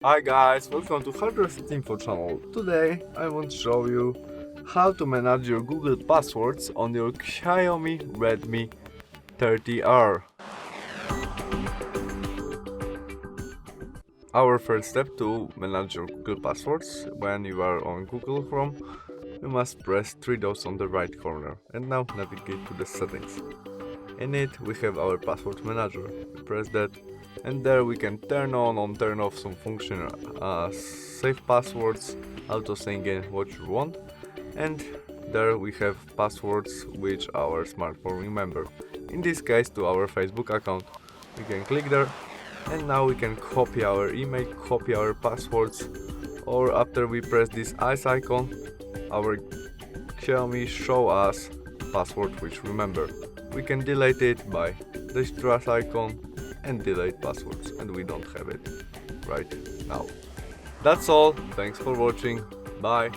Hi guys, welcome to Hardware Info channel. Today I want to show you how to manage your Google passwords on your Xiaomi Redmi 13R. Our first step to manage your Google passwords when you are on Google Chrome, you must press three dots on the right corner and now navigate to the settings. In it we have our password manager. We press that and there we can turn on or turn off some function, save passwords, auto sync in what you want, and there we have passwords which our smartphone remember. In this case to our Facebook account. We can click there and now we can copy our email, copy our passwords, or after we press this eyes icon, our Xiaomi show us password which remember. We can delete it by this trash icon and delete passwords, and we don't have it right now. That's all, thanks for watching, bye.